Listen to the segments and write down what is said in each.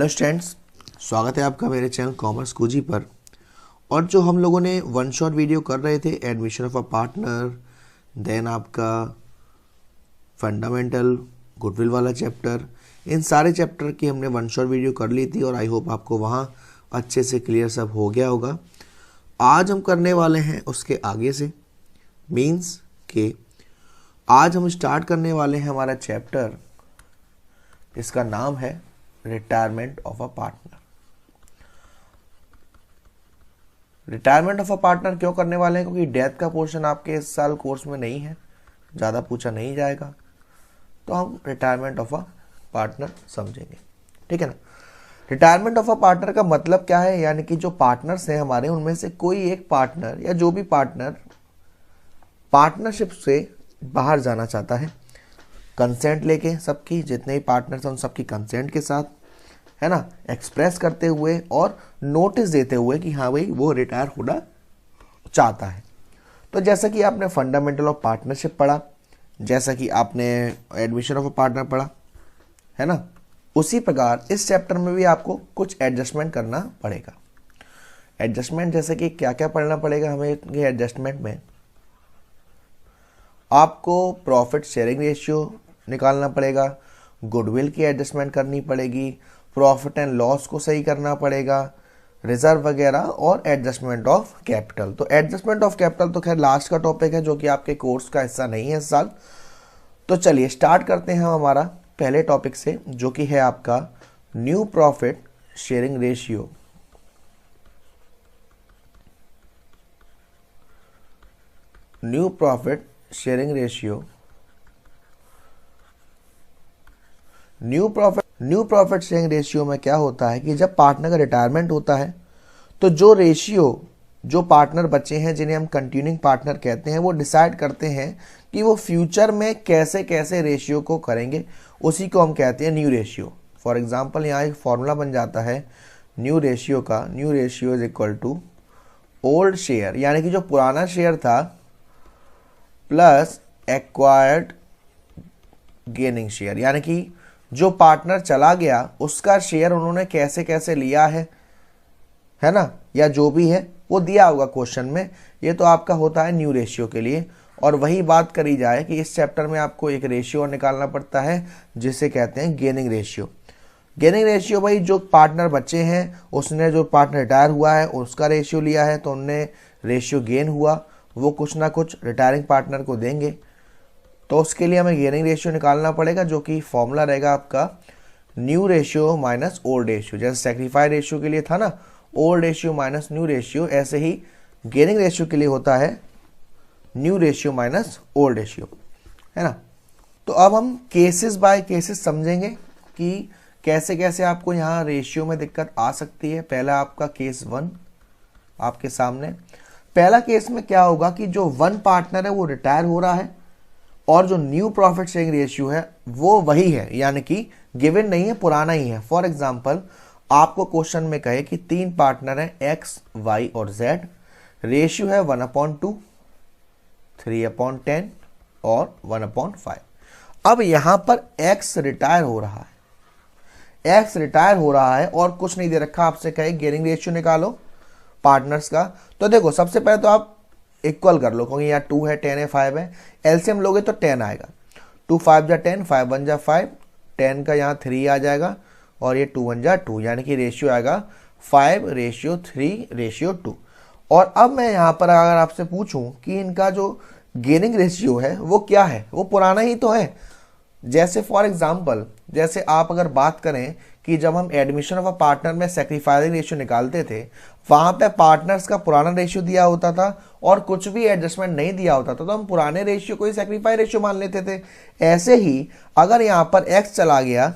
Hello students, स्वागत है आपका मेरे चैनल कॉमर्स कूजी पर। और जो हम लोगों ने वन शॉट वीडियो कर रहे थे admission of a partner, then आपका फंडामेंटल, गुडविल वाला चैप्टर, इन सारे चैप्टर की हमने वन शॉट वीडियो कर ली थी और आई होप आपको वहाँ अच्छे से क्लियर सब हो गया होगा। आज हम करने वाले हैं उसके आगे से, मीन्स के आज हम स्टार्ट करने वाले हैं हमारा चैप्टर, इसका नाम है retirement of a partner. Retirement of a partner क्यों करने वाले हैं? क्योंकि डेथ का पोर्शन आपके इस साल कोर्स में नहीं है, ज़्यादा पूछा नहीं जाएगा, तो हम रिटायरमेंट ऑफ अ पार्टनर समझेंगे, ठीक है ना। रिटायरमेंट ऑफ अ पार्टनर का मतलब क्या है? यानी कि जो पार्टनर्स हैं हमारे, उनमें से कोई एक पार्टनर या जो भी पार्टनर पार्टनरशिप से बाहर जाना चाहता है, कंसेंट लेके, सबकी जितने भी पार्टनर्स हैं उन सबकी कंसेंट के साथ, है ना, एक्सप्रेस करते हुए और नोटिस देते हुए कि हाँ भाई वो रिटायर होना चाहता है। तो जैसा कि आपने फंडामेंटल ऑफ पार्टनरशिप पढ़ा, जैसा कि आपने एडमिशन ऑफ अ पार्टनर पढ़ा, है ना, उसी प्रकार इस चैप्टर में भी आपको कुछ एडजस्टमेंट करना पड़ेगा। एडजस्टमेंट जैसे कि क्या क्या पढ़ना पड़ेगा हमें ये एडजस्टमेंट में? आपको प्रॉफिट शेयरिंग रेशियो निकालना पड़ेगा, गुडविल की एडजस्टमेंट करनी पड़ेगी, प्रॉफिट एंड लॉस को सही करना पड़ेगा, रिजर्व वगैरह, और एडजस्टमेंट ऑफ कैपिटल। तो एडजस्टमेंट ऑफ कैपिटल तो खैर लास्ट का टॉपिक है जो कि आपके कोर्स का हिस्सा नहीं है इस साल। तो चलिए स्टार्ट करते हैं हमारा पहले टॉपिक से, जो कि है आपका new profit sharing ratio. New profit sharing ratio. New profit sharing ratio में क्या होता है कि जब पार्टनर का रिटायरमेंट होता है तो जो रेशियो, जो पार्टनर बचे हैं जिन्हें हम कंटिन्यूइंग पार्टनर कहते हैं, वो डिसाइड करते हैं कि वो फ्यूचर में कैसे कैसे रेशियो को करेंगे, उसी को हम कहते हैं न्यू रेशियो। फॉर एग्जांपल यहाँ एक फॉर्मूला बन जाता है न्यू रेशियो का, new ratio is equal to old share, यानी कि जो पुराना शेयर था प्लस एक्वायर्ड गेनिंग शेयर, यानी कि जो पार्टनर चला गया उसका शेयर उन्होंने कैसे कैसे लिया है ना, या जो भी है वो दिया होगा क्वेश्चन में। ये तो आपका होता है न्यू रेशियो के लिए। और वही बात करी जाए कि इस चैप्टर में आपको एक रेशियो निकालना पड़ता है जिसे कहते हैं गेनिंग रेशियो। गेनिंग रेशियो भाई जो पार्टनर बचे हैं, उसने जो पार्टनर रिटायर हुआ है उसका रेशियो लिया है, तो उनने रेशियो गेन हुआ, वो कुछ ना कुछ रिटायरिंग पार्टनर को देंगे। तो उसके लिए हमें गेनिंग रेशियो निकालना पड़ेगा, जो कि फॉर्मूला रहेगा आपका new ratio minus old ratio. जैसे सेक्रीफाइड रेशियो के लिए था ना old ratio minus new ratio, ऐसे ही गेनिंग रेशियो के लिए होता है new ratio minus old ratio, है ना। तो अब हम केसेस बाय केसेस समझेंगे कि कैसे कैसे आपको यहाँ रेशियो में दिक्कत आ सकती है। पहला आपका केस 1 आपके सामने। पहला केस में क्या होगा कि जो वन पार्टनर है वो रिटायर हो रहा है और जो न्यू प्रॉफिट शेयरिंग रेशियो है वो वही है, यानी कि गिवन नहीं है, पुराना ही है। फॉर एग्जांपल आपको क्वेश्चन में कहे कि 3 पार्टनर हैं x, y और z, रेशियो है 1/2, 3/10 और 1/5। अब यहां पर x रिटायर हो रहा है, x रिटायर हो रहा है और कुछ नहीं दे रखा, आपसे कहे गेनिंग रेशियो निकालो पार्टनर्स का। तो देखो सबसे पहले तो आप इक्वल कर लो, क्योंकि यहाँ 2 है, 10 है, 5 है, एलसीएम लोगे तो 10 आएगा। 2 5 जा 10, 5 1 जा 5, 10 का यहाँ 3 आ जाएगा और ये 2 1 जा 2, यानी कि रेशियो आएगा 5:3:2। और अब मैं यहाँ पर अगर आपसे पूछूं कि इनका जो गेनिंग रेशियो है वो क्या है, वो पुराना ही तो है। जैसे फॉर एग्जाम्पल, जैसे आप अगर बात करें कि जब हम एडमिशन ऑफ अ पार्टनर में सेक्रीफाइसिंग रेशियो निकालते थे, वहां पे पार्टनर्स का पुराना रेशियो दिया होता था और कुछ भी एडजस्टमेंट नहीं दिया होता था, तो हम पुराने रेशियो को ही सेक्रीफाइस रेशियो मान लेते थे। ऐसे ही अगर यहाँ पर x चला गया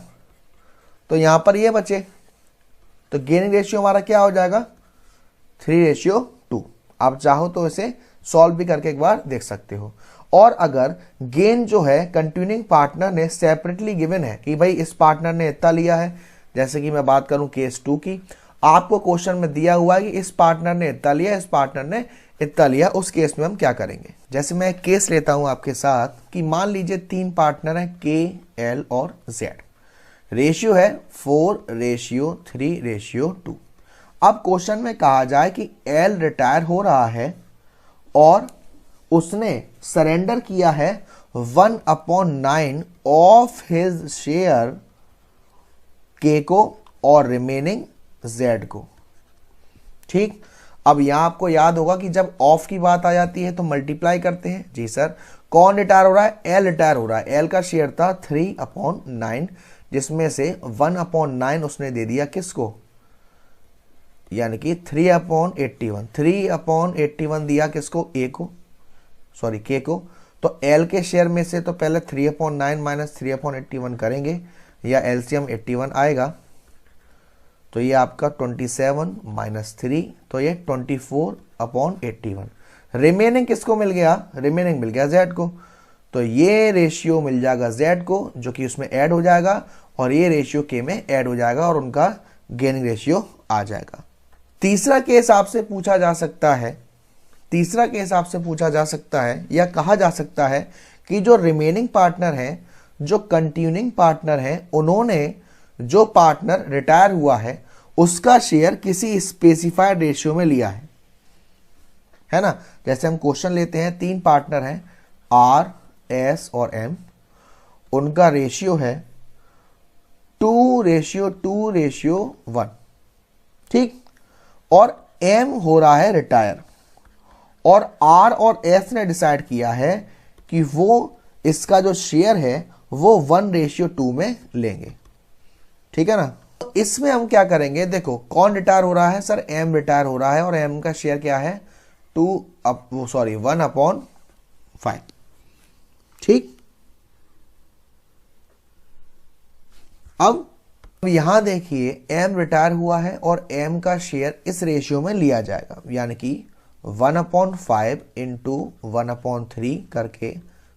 तो यहाँ पर ये बचे, तो गेनिंग रेशियो हमारा क्या हो जाएगा 3:2। आप चाहो तो इसे सॉल्व भी करके एक बार देख सकते हो। और अगर गेन जो है कंटिन्यूइंग पार्टनर ने सेपरेटली गिवन है कि भाई इस पार्टनर ने इतना लिया है, जैसे कि मैं बात करूं केस 2 की, आपको क्वेश्चन में दिया हुआ है कि इस पार्टनर ने इतना लिया, इस पार्टनर ने इतना लिया, उस केस में हम क्या करेंगे। जैसे मैं एक केस लेता हूं आपके साथ कि मान लीजिए 3 पार्टनर हैं K, L और Z, रेशियो है 4:3:2। अब क्वेश्चन में कहा जाए कि एल रिटायर हो रहा है और उसने सरेंडर किया है 1/9 ऑफ हिज शेयर के को और रिमेनिंग जेड को। ठीक, अब यहां आपको याद होगा कि जब ऑफ की बात आ जाती है तो मल्टीप्लाई करते हैं। जी सर, कौन रिटायर हो रहा है? एल रिटायर हो रहा है। एल का शेयर था 3/9, जिसमें से 1/9 उसने दे दिया किसको? यानी कि 3/81। 3/81 दिया किसको? ए को, सॉरी के को। तो एल के शेयर में से तो पहले 3/9 माइनस 3/81 करेंगे, या एलसीएम 81 आएगा। तो ये आपका 27 माइनस 3, तो ये 24/81। रिमेनिंग किसको मिल गया? रिमेनिंग मिल गया जेड को। तो ये रेशियो मिल जाएगा जेड को, जो कि उसमें ऐड हो जाएगा, और ये रेशियो के में ऐड हो जाएगा, और उनका गेनिंग रेशियो आ जाएगा। तीसरा केस आपसे पूछा जा सकता है, तीसरा केस आपसे पूछा जा सकता है या कहा जा सकता है कि जो रिमेनिंग पार्टनर है, जो कंटिन्यूइंग पार्टनर है, उन्होंने जो पार्टनर रिटायर हुआ है उसका शेयर किसी स्पेसिफाइड रेशियो में लिया है ना। जैसे हम क्वेश्चन लेते हैं, 3 पार्टनर हैं आर, एस और एम, उनका रेशियो है 2:2:1। ठीक, और एम हो रहा है रिटायर, और आर और एस ने डिसाइड किया है कि वो इसका जो शेयर है वो 1:2 में लेंगे। ठीक है ना। तो इसमें हम क्या करेंगे? देखो, कौन रिटायर हो रहा है? सर एम रिटायर हो रहा है, और एम का शेयर क्या है? 1/5। ठीक, अब यहां देखिए एम रिटायर हुआ है और एम का शेयर इस रेशियो में लिया जाएगा, यानी कि 1/5 इंटू 1/3 करके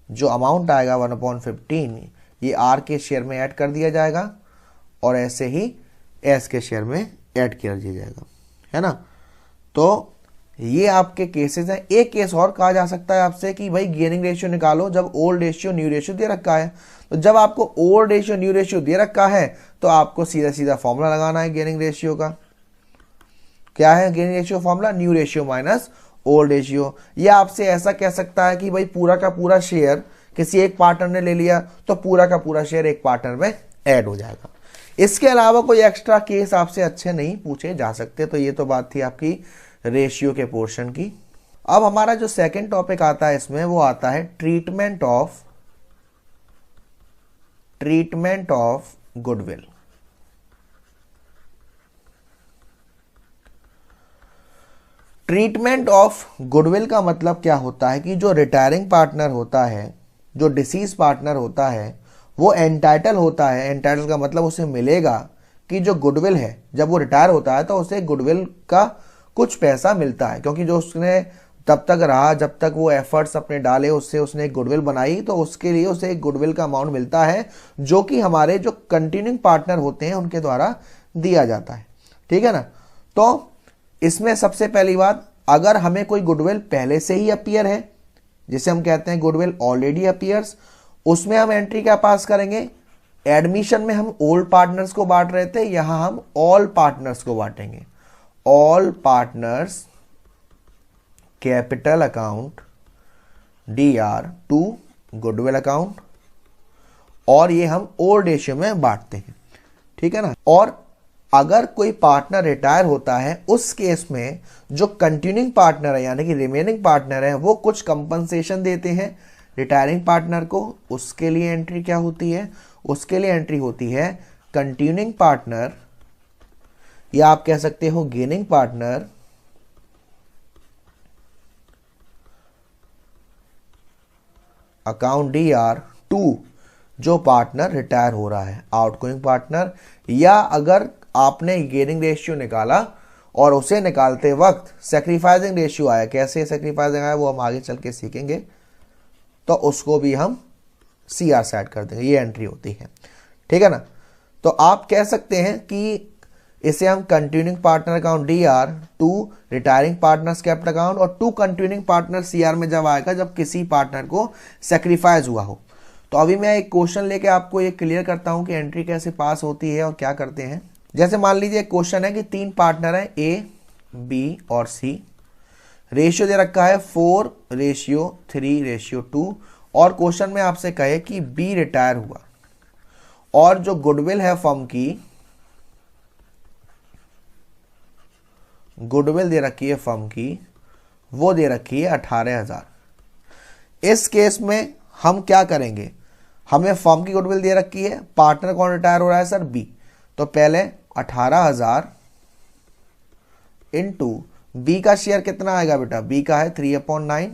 जो अमाउंट आएगा 1/15, ये आर के शेयर में ऐड कर दिया जाएगा, और ऐसे ही एस के शेयर में ऐड कर दिया जाएगा, है ना। तो ये आपके केसेस हैं। एक केस और कहा जा सकता है आपसे कि भाई गेनिंग रेशियो निकालो, जब ओल्ड रेशियो न्यू रेशियो दे रखा है। तो जब आपको ओल्ड रेशियो न्यू रेशियो दे रखा है तो आपको सीधा सीधा फॉर्मूला लगाना है गेनिंग रेशियो का। क्या है gaining ratio formula? New ratio minus old ratio. या आपसे ऐसा कह सकता है कि भाई पूरा का पूरा शेयर किसी एक पार्टनर ने ले लिया, तो पूरा का पूरा शेयर एक पार्टनर में ऐड हो जाएगा। इसके अलावा कोई एक्स्ट्रा केस आपसे अच्छे नहीं पूछे जा सकते। तो ये तो बात थी आपकी रेशियो के पोर्शन की। अब हमारा जो सेकंड टॉपिक आता है इसमें, वो आता है treatment of goodwill. Treatment of goodwill का मतलब क्या होता है कि जो रिटायरिंग पार्टनर होता है, जो डिसीज पार्टनर होता है, वो एंटाइटल होता है। एंटाइटल का मतलब उसे मिलेगा कि जो गुडविल है, जब वो रिटायर होता है तो उसे गुडविल का कुछ पैसा मिलता है, क्योंकि जो उसने तब तक रहा जब तक वो एफर्ट्स अपने डाले, उससे उसने एक गुडविल बनाई, तो उसके लिए उसे एक गुडविल का अमाउंट मिलता है, जो कि हमारे जो कंटिन्यूइंग पार्टनर होते हैं उनके द्वारा दिया जाता है। ठीक है ना। तो इसमें सबसे पहली बात, अगर हमें कोई गुडविल पहले से ही अपीयर है, जिसे हम कहते हैं गुडविल ऑलरेडी अपीयर्स, उसमें हम एंट्री क्या पास करेंगे? एडमिशन में हम ओल्ड पार्टनर्स को बांट रहे थे, यहां हम ऑल पार्टनर्स को बांटेंगे। All partners capital account DR to goodwill account, और ये हम ओल्ड रेशियो में बांटते हैं। ठीक है ना। और अगर कोई पार्टनर रिटायर होता है, उस केस में जो कंटिन्यूइंग पार्टनर है यानी कि रिमेनिंग पार्टनर है, वो कुछ कंपनसेशन देते हैं रिटायरिंग पार्टनर को। उसके लिए एंट्री क्या होती है? उसके लिए एंट्री होती है कंटिन्यूइंग पार्टनर, या आप कह सकते हो gaining partner account DR to जो पार्टनर रिटायर हो रहा है, आउटगोइंग पार्टनर। या अगर आपने गेनिंग रेशियो निकाला और उसे निकालते वक्त सैक्रिफाइसिंग रेशियो आया, कैसे सैक्रिफाइसिंग आया वो हम आगे चल के सीखेंगे, तो उसको भी हम CR से ऐड कर देंगे। ये एंट्री होती है। ठीक है ना। तो आप कह सकते हैं कि इसे हम continuing partner account DR to retiring partners capital account, और टू कंटिन्यूइंग पार्टनर CR में जब आएगा जब किसी पार्टनर को सैक्रिफाइस हुआ हो। तो अभी मैं एक क्वेश्चन लेके आपको ये क्लियर करता हूं कि एंट्री कैसे पास होती है और क्या करते हैं। जैसे मान लीजिए एक क्वेश्चन है कि 3 पार्टनर हैं ए, बी और सी, रेशियो दे रखा है 4:3:2 और क्वेश्चन में आपसे कहे कि बी रिटायर हुआ और जो गुडविल है फर्म की, गुडविल दे रखी है फर्म की, वो दे रखी है 18,000। इस केस में हम क्या करेंगे, हमें फर्म की गुडविल दे रखी है, पार्टनर कौन रिटायर हो रहा है सर, बी, तो पहले 18,000 इंटू बी का शेयर कितना आएगा बेटा, बी का है 3/9,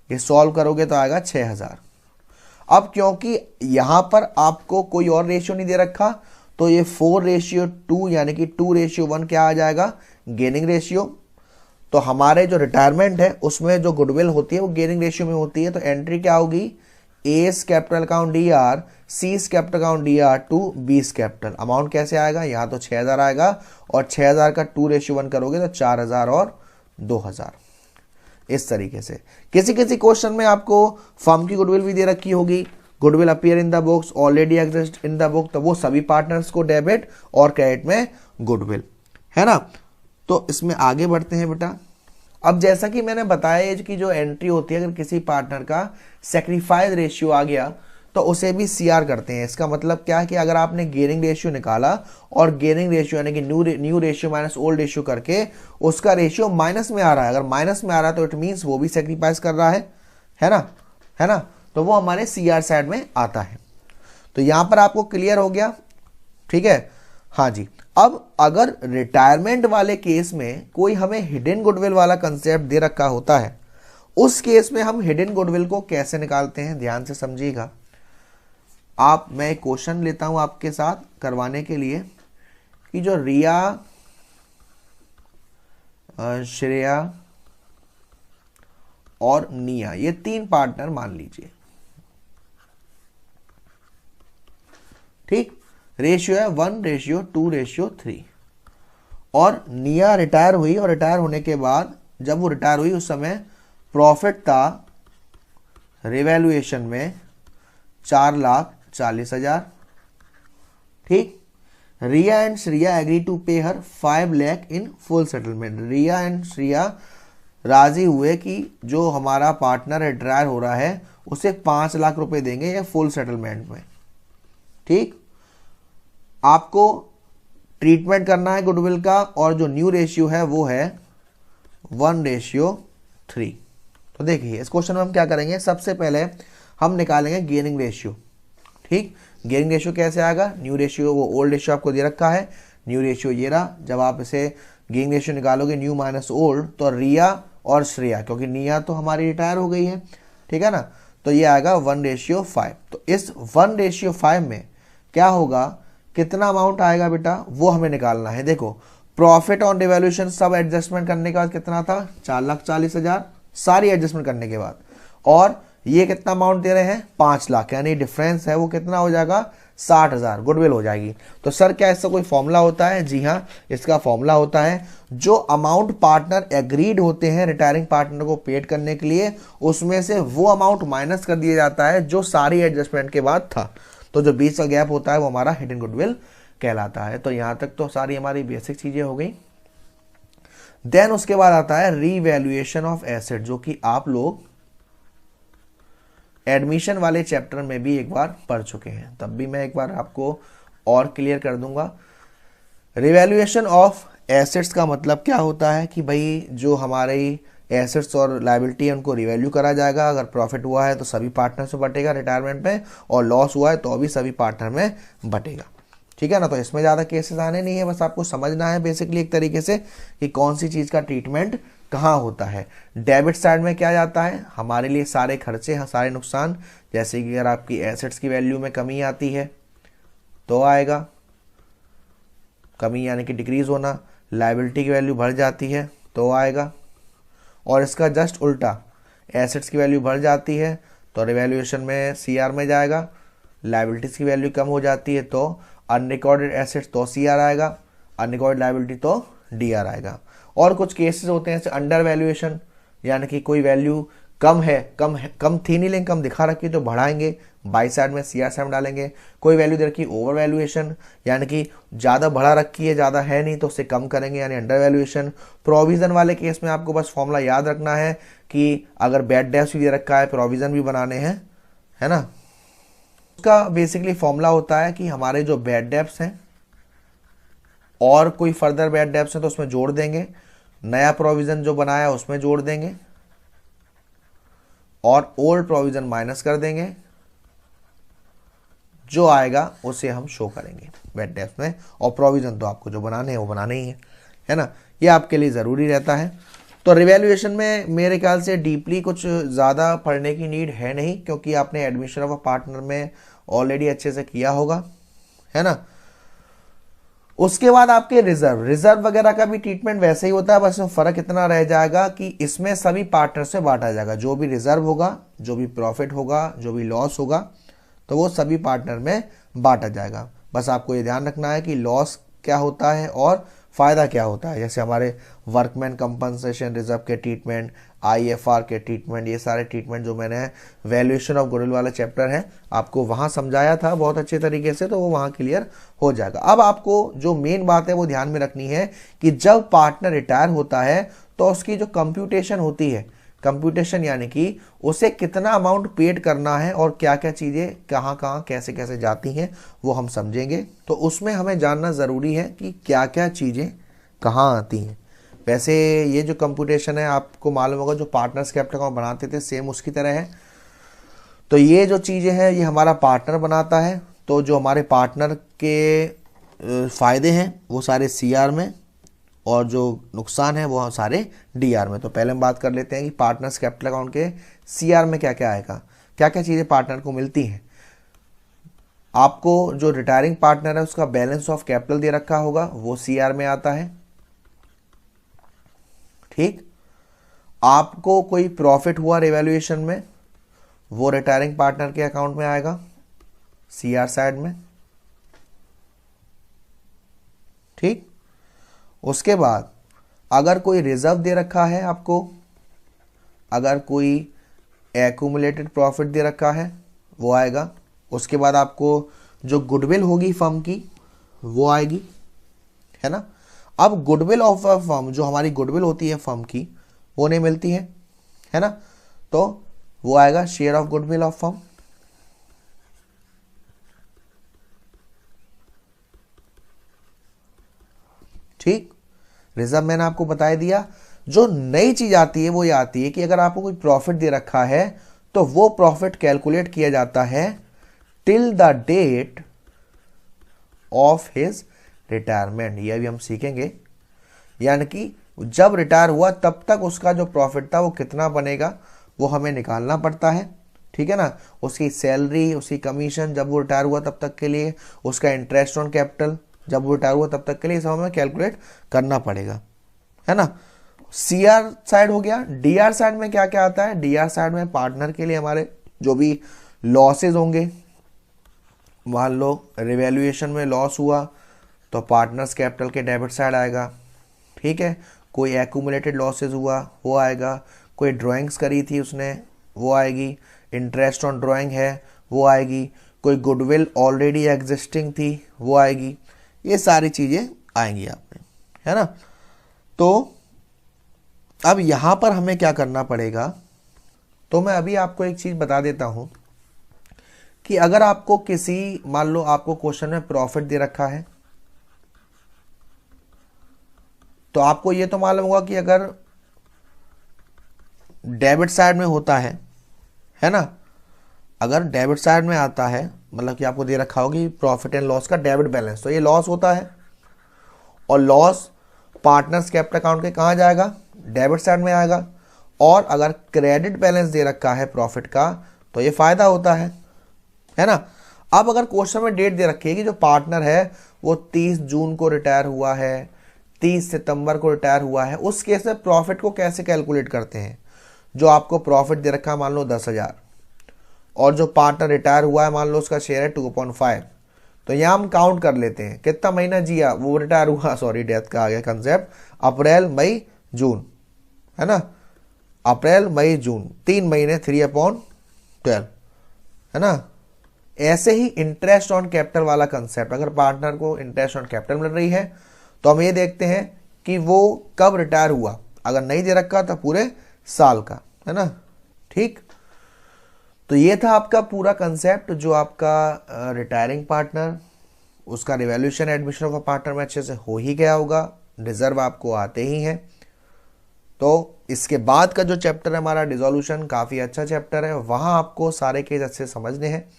ये सॉल्व करोगे तो आएगा 6,000। अब क्योंकि यहां पर आपको कोई और रेशियो नहीं दे रखा तो ये 4:2 यानी कि 2:1 क्या आ जाएगा, गेनिंग रेशियो। तो हमारे जो रिटायरमेंट है उसमें जो गुडविल होती है वो गेनिंग रेशियो में होती है। तो एंट्री क्या होगी, S capital account DR, C capital account DR to B capital. Amount कैसे आएगा, यहाँ तो 6,000 आएगा और 6,000 का 2:1 करोगे तो 4,000 और 2,000। इस तरीके से किसी किसी क्वेश्चन में आपको फर्म की गुडविल भी दे रखी होगी, goodwill appear in the books, already exist in the book, तो वो सभी पार्टनर्स को डेबिट और क्रेडिट में गुडविल, है ना। तो इसमें आगे बढ़ते हैं बेटा। अब जैसा कि मैंने बताया कि जो एंट्री होती है, अगर किसी पार्टनर का सेक्रीफाइस रेशियो आ गया तो उसे भी CR करते हैं। इसका मतलब क्या है कि अगर आपने गेनिंग रेशियो निकाला और गेनिंग रेशियो यानी कि new ratio minus old ratio करके उसका रेशियो माइनस में आ रहा है, अगर माइनस में आ रहा है तो इट मीन्स वो भी सेक्रीफाइस कर रहा है ना, है ना, तो वो हमारे CR साइड में आता है। तो यहां पर आपको क्लियर हो गया, ठीक है, हाँ जी। अब अगर रिटायरमेंट वाले केस में कोई हमें हिडन गुडविल वाला कंसेप्ट दे रखा होता है, उस केस में हम हिडन गुडविल को कैसे निकालते हैं, ध्यान से समझिएगा आप। मैं एक क्वेश्चन लेता हूं आपके साथ करवाने के लिए कि जो रिया, श्रेया और निया, ये 3 पार्टनर मान लीजिए, ठीक, रेशियो है 1:2:3 और निया रिटायर हुई और रिटायर होने के बाद जब वो रिटायर हुई उस समय प्रॉफिट था रिवैल्यूएशन में 4,40,000, ठीक। Riya and Shriya agree to pay her 5 lakh in full settlement. Riya and Shriya राजी हुए कि जो हमारा पार्टनर रिटायर हो रहा है उसे 5 लाख रुपए देंगे या फुल सेटलमेंट में, ठीक। आपको ट्रीटमेंट करना है गुडविल का और जो न्यू रेशियो है वो है 1:3। तो देखिए इस क्वेश्चन में हम क्या करेंगे, सबसे पहले हम निकालेंगे गेनिंग रेशियो, ठीक। गेनिंग रेशियो कैसे आएगा, न्यू रेशियो, वो ओल्ड रेशियो आपको दे रखा है, न्यू रेशियो ये रहा। जब आप इसे गेनिंग रेशियो निकालोगे न्यू माइनस ओल्ड, तो रिया और श्रेया, क्योंकि निया तो हमारी रिटायर हो गई है, ठीक है ना, तो ये आएगा 1:5। तो इस 1:5 में क्या होगा, कितना अमाउंट आएगा बेटा, वो हमें निकालना है। देखो प्रॉफिट ऑन डिवैल्यूएशन सब एडजस्टमेंट करने के बाद कितना था, 4,40,000 सारी एडजस्टमेंट करने के बाद, और ये कितना अमाउंट दे रहे हैं 5 लाख, यानी डिफरेंस है वो कितना हो जाएगा 60,000 गुडविल हो जाएगी। तो सर क्या इसका कोई फॉर्मूला होता है, जी हाँ, इसका फॉर्मूला होता है जो अमाउंट पार्टनर एग्रीड होते हैं रिटायरिंग पार्टनर को पेड करने के लिए, उसमें से वो अमाउंट माइनस कर दिया जाता है जो सारी एडजस्टमेंट के बाद था। तो जो बीच का गैप होता है वो हमारा हिडन गुडविल कहलाता है। तो यहां तक तो सारी हमारी बेसिक चीजें हो गई। देन उसके बाद आता है रीवैल्यूएशन ऑफ एसेट, जो कि आप लोग एडमिशन वाले चैप्टर में भी एक बार पढ़ चुके हैं, तब भी मैं एक बार आपको और क्लियर कर दूंगा। रिवैल्यूएशन ऑफ एसेट्स का मतलब क्या होता है कि भाई जो हमारी एसेट्स और लायबिलिटी है उनको रिवैल्यू करा जाएगा। अगर प्रॉफिट हुआ है तो सभी पार्टनर से बटेगा रिटायरमेंट में, और लॉस हुआ है तो भी सभी पार्टनर में बटेगा, ठीक है ना। तो इसमें ज़्यादा केसेस आने नहीं है, बस आपको समझना है बेसिकली एक तरीके से कि कौन सी चीज़ का ट्रीटमेंट कहाँ होता है। डेबिट साइड में क्या जाता है, हमारे लिए सारे खर्चे, सारे नुकसान, जैसे कि अगर आपकी एसेट्स की वैल्यू में कमी आती है तो आएगा, कमी यानी कि डिक्रीज होना, लायबिलिटी की वैल्यू बढ़ जाती है तो आएगा, और इसका जस्ट उल्टा, एसेट्स की वैल्यू बढ़ जाती है तो रिवैल्यूएशन में CR में जाएगा, लायबिलिटीज की वैल्यू कम हो जाती है तो अनरिकॉर्डेड एसेट्स तो CR आएगा, अनरिकॉर्डेड लायबिलिटी तो DR आएगा। और कुछ केसेस होते हैं जैसे अंडर वैल्यूएशन, यानी कि कोई वैल्यू कम थी नहीं लेकिन कम दिखा रखी तो बढ़ाएंगे, बाई साइड में सीआर साइड में डालेंगे। कोई वैल्यू दे रखी ओवर वैल्यूएशन यानी कि ज़्यादा बढ़ा रखी है, ज़्यादा है नहीं तो उससे कम करेंगे यानी अंडर वैल्यूएशन। प्रोविजन वाले केस में आपको बस फॉर्मूला याद रखना है कि अगर बैड डेब्ट्स भी दे रखा है प्रोविजन भी बनाने हैं, है ना। उसका बेसिकली फॉर्मूला होता है कि हमारे जो बैड डेब्ट्स हैं और कोई फर्दर बैड डेब्ट्स हैं तो उसमें जोड़ देंगे, नया प्रोविजन जो बनाया उसमें जोड़ देंगे और ओल्ड प्रोविजन माइनस कर देंगे, जो आएगा उसे हम शो करेंगे बैड डेब्ट्स में। और प्रोविजन तो आपको जो बनाने हैं वो बनाने ही है ना, ये आपके लिए ज़रूरी रहता है। तो रिवैल्यूएशन में मेरे ख्याल से डीपली कुछ ज़्यादा पढ़ने की नीड है नहीं, क्योंकि आपने एडमिशन ऑफ अ पार्टनर में ऑलरेडी अच्छे से किया होगा, है ना। उसके बाद आपके रिजर्व वगैरह का भी ट्रीटमेंट वैसे ही होता है, बस फर्क इतना रह जाएगा कि इसमें सभी पार्टनर से बांटा जाएगा। जो भी रिजर्व होगा, जो भी प्रॉफिट होगा, जो भी लॉस होगा, तो वो सभी पार्टनर में बांटा जाएगा। बस आपको ये ध्यान रखना है कि लॉस क्या होता है और फ़ायदा क्या होता है। जैसे हमारे वर्कमैन कंपनसेशन रिजर्व के ट्रीटमेंट, आईएफआर के ट्रीटमेंट, ये सारे ट्रीटमेंट जो मैंने वैल्यूएशन ऑफ गुडविल वाला चैप्टर है आपको वहाँ समझाया था बहुत अच्छे तरीके से, तो वो वहाँ क्लियर हो जाएगा। अब आपको जो मेन बात है वो ध्यान में रखनी है कि जब पार्टनर रिटायर होता है तो उसकी जो कंप्यूटेशन होती है, कंप्यूटेशन यानी कि उसे कितना अमाउंट पेड करना है और क्या क्या चीज़ें कहाँ कहाँ कैसे कैसे जाती हैं वो हम समझेंगे। तो उसमें हमें जानना ज़रूरी है कि क्या क्या चीज़ें कहाँ आती हैं। वैसे ये जो कंप्यूटेशन है आपको मालूम होगा जो पार्टनर्स कैपिटल अकाउंट बनाते थे सेम उसकी तरह है। तो ये जो चीज़ें हैं ये हमारा पार्टनर बनाता है, तो जो हमारे पार्टनर के फ़ायदे हैं वो सारे सीआर में और जो नुकसान है वो सारे डीआर में। तो पहले हम बात कर लेते हैं कि पार्टनर्स कैपिटल अकाउंट के सीआर में क्या क्या आएगा, क्या क्या चीज़ें पार्टनर को मिलती हैं। आपको जो रिटायरिंग पार्टनर है उसका बैलेंस ऑफ कैपिटल दे रखा होगा वो सीआर में आता है, ठीक। आपको कोई प्रॉफिट हुआ रिवैल्यूएशन में वो रिटायरिंग पार्टनर के अकाउंट में आएगा सीआर साइड में, ठीक। उसके बाद अगर कोई रिजर्व दे रखा है आपको, अगर कोई एक्यूमुलेटेड प्रॉफिट दे रखा है वो आएगा। उसके बाद आपको जो गुडविल होगी फर्म की वो आएगी, है ना। अब गुडविल ऑफ अ फर्म, जो हमारी गुडविल होती है फर्म की वो नहीं मिलती है ना, तो वो आएगा share of goodwill of firm, ठीक। रिजर्व मैंने आपको बता दिया। जो नई चीज आती है वो ये आती है कि अगर आपको कोई प्रॉफिट दे रखा है तो वो प्रॉफिट कैलकुलेट किया जाता है till the date of his retirement. ये भी हम सीखेंगे, यानी कि जब रिटायर हुआ तब तक उसका जो प्रॉफिट था वो कितना बनेगा वो हमें निकालना पड़ता है, ठीक है ना। उसकी सैलरी, उसकी कमीशन जब वो रिटायर हुआ तब तक के लिए, उसका इंटरेस्ट ऑन कैपिटल जब वो रिटायर हुआ तब तक के लिए, सब हमें कैलकुलेट करना पड़ेगा, है ना। सीआर साइड हो गया। डीआर साइड में क्या क्या आता है, डीआर साइड में पार्टनर के लिए हमारे जो भी लॉसेज होंगे, मान लो रिवैल्यूएशन में लॉस हुआ तो पार्टनर्स कैपिटल के डेबिट साइड आएगा, ठीक है। कोई एक्यूमुलेटेड लॉसेज हुआ वो आएगा, कोई ड्राइंग्स करी थी उसने वो आएगी, इंटरेस्ट ऑन ड्राइंग है वो आएगी, कोई गुडविल ऑलरेडी एग्जिस्टिंग थी वो आएगी, ये सारी चीज़ें आएंगी आप में, है ना। तो अब यहाँ पर हमें क्या करना पड़ेगा, तो मैं अभी आपको एक चीज़ बता देता हूँ कि अगर आपको किसी, मान लो आपको क्वेश्चन में प्रॉफिट दे रखा है तो आपको ये तो मालूम होगा कि अगर डेबिट साइड में होता है ना, अगर डेबिट साइड में आता है मतलब कि आपको दे रखा होगी प्रॉफिट एंड लॉस का डेबिट बैलेंस, तो ये लॉस होता है और लॉस पार्टनर्स कैपिटल अकाउंट के कहाँ जाएगा, डेबिट साइड में आएगा। और अगर क्रेडिट बैलेंस दे रखा है प्रॉफिट का तो ये फायदा होता है ना। अब अगर क्वेश्चन में डेट दे रखी है कि जो पार्टनर है वो 30 जून को रिटायर हुआ है, 30 सितंबर को रिटायर हुआ है, उस केस में प्रॉफिट को कैसे कैलकुलेट करते हैं। जो आपको प्रॉफिट दे रखा है मान लो 10,000 और जो पार्टनर रिटायर हुआ है मान लो उसका शेयर है 2.5, तो यहाँ हम काउंट कर लेते हैं कितना महीना जिया वो रिटायर हुआ, सॉरी डेथ का आ गया कंसेप्ट, अप्रैल मई जून, है ना। अप्रैल मई जून 3 महीने 3/12 है ना। ऐसे ही इंटरेस्ट ऑन कैपिटल वाला कंसेप्ट, अगर पार्टनर को इंटरेस्ट ऑन कैपिटल मिल रही है तो हम ये देखते हैं कि वो कब रिटायर हुआ, अगर नहीं दे रखा तो पूरे साल का, है ना। ठीक, तो ये था आपका पूरा कंसेप्ट जो आपका रिटायरिंग पार्टनर, उसका revaluation admission of a partner में अच्छे से हो ही गया होगा, रिजर्व आपको आते ही हैं। तो इसके बाद का जो चैप्टर है हमारा डिसोल्यूशन, काफ़ी अच्छा चैप्टर है, वहाँ आपको सारे केस अच्छे से समझने हैं।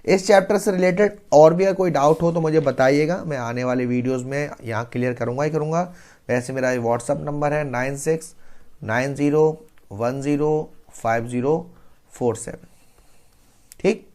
इस चैप्टर से रिलेटेड और भी अगर कोई डाउट हो तो मुझे बताइएगा, मैं आने वाले वीडियोस में यहाँ क्लियर करूँगा ही करूँगा। वैसे मेरा व्हाट्सअप नंबर है 9690105047। ठीक।